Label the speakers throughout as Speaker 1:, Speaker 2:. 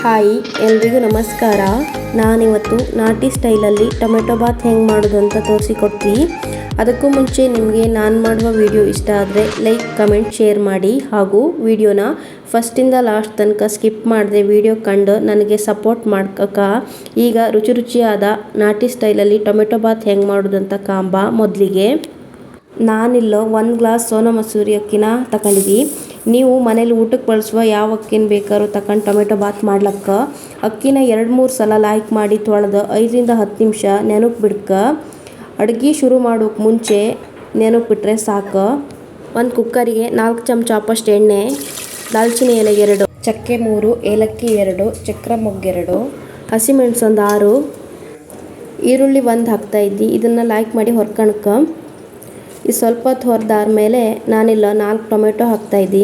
Speaker 1: Hi ಎಲ್ರಿಗೂ ನಮಸ್ಕಾರ. ನಾನಿವತ್ತು ನಾಟಿ ಸ್ಟೈಲಲ್ಲಿ ಟೊಮೆಟೊ ಬಾತ್ ಹೆಂಗೆ ಮಾಡೋದು ಅಂತ ತೋರಿಸಿಕೊಡ್ತೀನಿ. ಅದಕ್ಕೂ ಮುಂಚೆ ನಿಮಗೆ ನಾನು ಮಾಡುವ ವಿಡಿಯೋ ಇಷ್ಟ ಆದರೆ ಲೈಕ್, ಕಮೆಂಟ್, ಶೇರ್ ಮಾಡಿ. ಹಾಗೂ ವಿಡಿಯೋನ ಫಸ್ಟಿಂದ ಲಾಸ್ಟ್ ತನಕ ಸ್ಕಿಪ್ ಮಾಡದೆ ವಿಡಿಯೋ ಕಂಡು ನನಗೆ ಸಪೋರ್ಟ್ ಮಾಡ್ಕಕ್ಕ. ಈಗ ರುಚಿಯಾದ ನಾಟಿ ಸ್ಟೈಲಲ್ಲಿ ಟೊಮೆಟೊ ಬಾತ್ ಹೆಂಗೆ ಮಾಡೋದು ಅಂತ ಕಾಂಬ. ಮೊದಲಿಗೆ ನಾನಿಲ್ಲ 1 ಗ್ಲಾಸ್ ಸೋನಾ ಮಸೂರಿ ಅಕ್ಕಿನ ತಗೊಂಡಿದ್ದಿ. ನೀವು ಮನೇಲಿ ಊಟಕ್ಕೆ ಬಳಸುವ ಯಾವ ಅಕ್ಕಿನ ಬೇಕಾದ್ರೂ ತಗೊಂಡು ಟೊಮೆಟೊ ಬಾತ್ ಮಾಡ್ಲಕ್ಕ ಅಕ್ಕಿನ 2-3 ಸಲ ಲೈಕ್ ಮಾಡಿ ತೊಳೆದು 5-10 ನಿಮಿಷ ನೆನಕ್ಕೆ ಬಿಡ್ಕ. ಅಡುಗೆ ಶುರು ಮಾಡೋಕೆ ಮುಂಚೆ ನೆನಕ್ಕೆ ಬಿಟ್ಟರೆ ಸಾಕು. ಒಂದು ಕುಕ್ಕರಿಗೆ 4 ಚಮಚ ಅಪ್ಪಷ್ಟು ಎಣ್ಣೆ, ದಾಲ್ಚಿನ್ನಿ ಎಲೆ 2, ಚಕ್ಕೆ 3, ಏಲಕ್ಕಿ 2, ಚಕ್ರ ಮೊಗ್ಗು 2, ಹಸಿಮೆಣಸು ಒಂದು 6, ಈರುಳ್ಳಿ 1 ಹಾಕ್ತಾಯಿದ್ದಿ. ಇದನ್ನು ಲೈಕ್ ಮಾಡಿ ಹೊರ್ಕಣಕ. ಇದು ಸ್ವಲ್ಪ ಹೊತ್ತು ಹೊರದಾದ್ಮೇಲೆ ನಾನಿಲ್ಲ 4 ಟೊಮೆಟೊ ಹಾಕ್ತಾಯಿದ್ದಿ.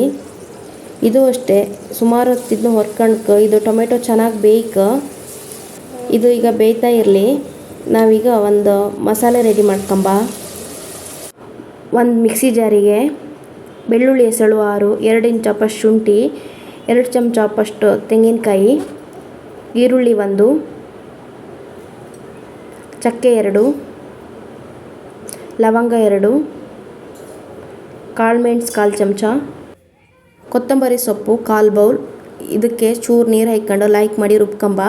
Speaker 1: ಇದು ಅಷ್ಟೇ ಸುಮಾರು ಹೊತ್ತಿದ್ನು ಹೊರ್ಕಣಕ. ಇದು ಟೊಮೆಟೊ ಚೆನ್ನಾಗಿ ಬೇಯ್ಕ. ಇದು ಈಗ ಬೇಯ್ತಾ ಇರಲಿ. ನಾವೀಗ ಒಂದು ಮಸಾಲೆ ರೆಡಿ ಮಾಡ್ಕೊಂಬ. ಒಂದು ಮಿಕ್ಸಿ ಜಾರಿಗೆ ಬೆಳ್ಳುಳ್ಳಿ ಎಸಳು 6, 2 ಇಂಚ್ ಅಪ್ಪಷ್ಟು ಶುಂಠಿ, 2 ಚಮಚ ಅಪ್ಪಷ್ಟು ತೆಂಗಿನಕಾಯಿ, ಈರುಳ್ಳಿ 1, ಚಕ್ಕೆ 2, ಲವಂಗ 2, ಕಾಳು ಮೆಣಸು 1/4 ಚಮಚ, ಕೊತ್ತಂಬರಿ ಸೊಪ್ಪು 1/4 ಬೌಲ್. ಇದಕ್ಕೆ ಚೂರು ನೀರು ಹಾಕ್ಕೊಂಡು ಲೈಕ್ ಮಾಡಿ ರುಬ್ಕೊಂಬ.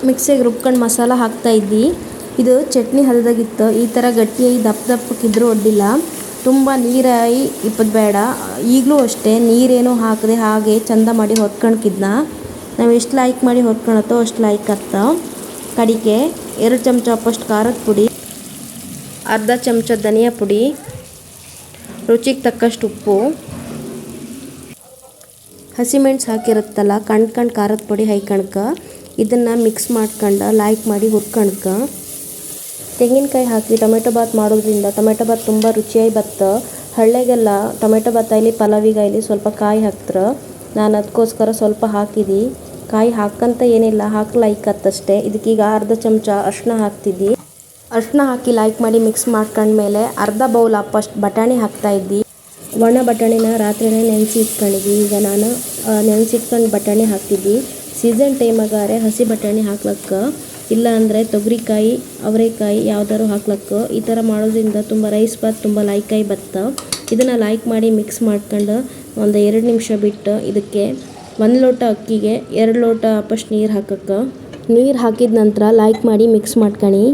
Speaker 1: ಮಿಕ್ಸಿಗೆ ರುಬ್ಕೊಂಡು ಮಸಾಲ ಹಾಕ್ತಾಯಿದ್ದಿ. ಇದು ಚಟ್ನಿ ಹದದಾಗಿತ್ತು. ಈ ಥರ ಗಟ್ಟಿಯಾಗಿ ದಪ್ಪಕ್ಕಿದ್ರೂ ಅಡ್ಡಿಲ್ಲ. ತುಂಬ ನೀರಾಗಿ ಇಪ್ಪದು ಬೇಡ. ಈಗಲೂ ಅಷ್ಟೇ ನೀರೇನು ಹಾಕದೆ ಹಾಗೆ ಚಂದ ಮಾಡಿ ಹೊರ್ಕಣ್ಕಿದ್ನ. ನಾವು ಎಷ್ಟು ಲೈಕ್ ಮಾಡಿ ಹೊರ್ಕೊಳತ್ತೋ ಅಷ್ಟು ಲೈಕ್ ಆಗ್ತ. ಕಡಿಗೆ 2 ಚಮಚ ಅಪ್ಪಷ್ಟು ಖಾರದ ಪುಡಿ, ಅರ್ಧ ಚಮಚ ಧನಿಯಾ ಪುಡಿ, ರುಚಿಗೆ ತಕ್ಕಷ್ಟು ಉಪ್ಪು, ಹಸಿಮೆಣಸು ಹಾಕಿರುತ್ತಲ್ಲ ಕಣ್ಕಂಡು ಖಾರದ ಪುಡಿ ಹಾಯ್ಕಣ್ಕ. ಇದನ್ನು ಮಿಕ್ಸ್ ಮಾಡ್ಕೊಂಡು ಲೈಕ್ ಮಾಡಿ ಹುರ್ಕಣ್ಕ. ತೆಂಗಿನಕಾಯಿ ಹಾಕಿ ಟೊಮೆಟೊ ಬಾತ್ ಮಾಡೋದ್ರಿಂದ ಟೊಮೆಟೊ ಬಾತ್ ತುಂಬ ರುಚಿಯಾಗಿ ಬತ್ತು. ಹಳ್ಳಿಗೆಲ್ಲ ಟೊಮೆಟೊ ಬಾತ್ ಆಗಲಿ ಪಲಾವಿಗಾಗಲಿ ಸ್ವಲ್ಪ ಕಾಯಿ ಹಾಕ್ತಾರೆ. ನಾನು ಅದಕ್ಕೋಸ್ಕರ ಸ್ವಲ್ಪ ಹಾಕಿದ್ದಿ. ಕಾಯಿ ಹಾಕಂತ ಏನಿಲ್ಲ, ಹಾಕ್ಲೈಕತ್ತಷ್ಟೇ. ಇದಕ್ಕೀಗ ಅರ್ಧ ಚಮಚ ಅರಿಶಿನ ಹಾಕ್ತಿದ್ದಿ. ಅರಿಶಿನ ಹಾಕಿ ಲೈಕ್ ಮಾಡಿ ಮಿಕ್ಸ್ ಮಾಡ್ಕೊಂಡ್ಮೇಲೆ ಅರ್ಧ ಬೌಲ್ ಅಪ್ಪಷ್ಟು ಬಟಾಣಿ ಹಾಕ್ತಾಯಿದ್ದಿ. ಒಣ ಬಟಾಣಿನ ರಾತ್ರಿನೇ ನೆನೆಸಿ ಇಟ್ಕೊಂಡಿದ್ದಿ. ಈಗ ನಾನು ನೆನೆಸಿಟ್ಕೊಂಡು ಬಟಾಣಿ ಹಾಕ್ತಿದ್ದಿ. ಸೀಸನ್ ಟೈಮಾಗಾರೆ ಹಸಿ ಬಟಾಣಿ ಹಾಕ್ಲಕ್ಕ, ಇಲ್ಲ ಅಂದರೆ ತೊಗರಿಕಾಯಿ, ಅವರೆಕಾಯಿ ಯಾವ್ದಾದ್ರು ಹಾಕ್ಲಕ್ಕ. ಈ ಥರ ಮಾಡೋದ್ರಿಂದ ತುಂಬ ರೈಸ್ ಬಾತ್ ತುಂಬ ಲೈಕಾಗಿ ಬತ್ತ. ಇದನ್ನು ಲೈಕ್ ಮಾಡಿ ಮಿಕ್ಸ್ ಮಾಡ್ಕೊಂಡು ಒಂದು 2 ನಿಮಿಷ ಬಿಟ್ಟು ಇದಕ್ಕೆ 1 ಲೋಟ ಅಕ್ಕಿಗೆ 2 ಲೋಟ ಅಪ್ಪಷ್ಟು ನೀರು ಹಾಕಕ್ಕ. ನೀರು ಹಾಕಿದ ನಂತರ ಲೈಕ್ ಮಾಡಿ ಮಿಕ್ಸ್ ಮಾಡ್ಕಣಿ.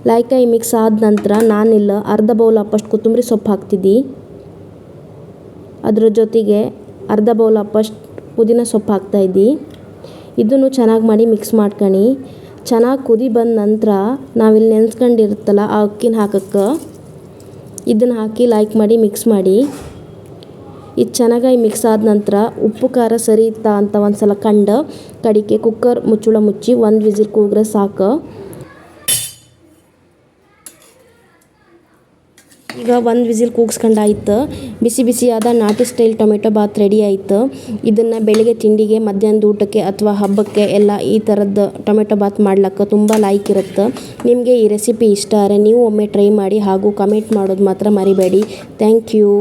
Speaker 1: ಲೈಕಾಯಿ ಮಿಕ್ಸ್ ಆದ ನಂತರ ನಾನಿಲ್ಲ ಅರ್ಧ ಬೌಲ್ ಅಪ್ಪಷ್ಟು ಕೊತ್ತಂಬರಿ ಸೊಪ್ಪು ಹಾಕ್ತಿದ್ದಿ. ಅದ್ರ ಜೊತೆಗೆ ಅರ್ಧ ಬೌಲ್ ಅಪ್ಪಷ್ಟು ಪುದೀನ ಸೊಪ್ಪು ಹಾಕ್ತಾಯಿದ್ದಿ. ಇದನ್ನು ಚೆನ್ನಾಗಿ ಮಾಡಿ ಮಿಕ್ಸ್ ಮಾಡ್ಕಣಿ. ಚೆನ್ನಾಗಿ ಕುದಿ ಬಂದ ನಂತರ ನಾವಿಲ್ಲಿ ನೆನೆಸ್ಕೊಂಡಿರುತ್ತಲ್ಲ ಆ ಅಕ್ಕಿನ ಹಾಕಕ್ಕೆ. ಇದನ್ನು ಹಾಕಿ ಲೈಕ್ ಮಾಡಿ ಮಿಕ್ಸ್ ಮಾಡಿ. ಇದು ಚೆನ್ನಾಗಿ ಮಿಕ್ಸ್ ಆದ ನಂತರ ಉಪ್ಪು ಖಾರ ಸರಿ ಇತ್ತಾ ಅಂತ ಒಂದು ಸಲ ಕಂಡು ಕಡಿಕೆ ಕುಕ್ಕರ್ ಮುಚ್ಚಳ ಮುಚ್ಚಿ 1 ವಿಸಿಲ್ ಕೂಗ್ರೆ ಸಾಕು. ಈಗ 1 ವಿಸಿಲ್ ಕೂಗಿಸ್ಕೊಂಡಾಯ್ತು. ಬಿಸಿ ಬಿಸಿಯಾದ ನಾಟಿ ಸ್ಟೈಲ್ ಟೊಮೆಟೊ ಬಾತ್ ರೆಡಿ ಆಯಿತು. ಇದನ್ನು ಬೆಳಗ್ಗೆ ತಿಂಡಿಗೆ, ಮಧ್ಯಾಹ್ನದ ಊಟಕ್ಕೆ ಅಥವಾ ಹಬ್ಬಕ್ಕೆ ಎಲ್ಲ ಈ ಥರದ್ದು ಟೊಮೆಟೊ ಬಾತ್ ಮಾಡ್ಲಿಕ್ಕೆ ತುಂಬ ಲೈಕ್ ಇರುತ್ತೆ. ನಿಮಗೆ ಈ ರೆಸಿಪಿ ಇಷ್ಟ ಆದರೆ ನೀವು ಒಮ್ಮೆ ಟ್ರೈ ಮಾಡಿ ಹಾಗೂ ಕಮೆಂಟ್ ಮಾಡೋದು ಮಾತ್ರ ಮರಿಬೇಡಿ. Thank you.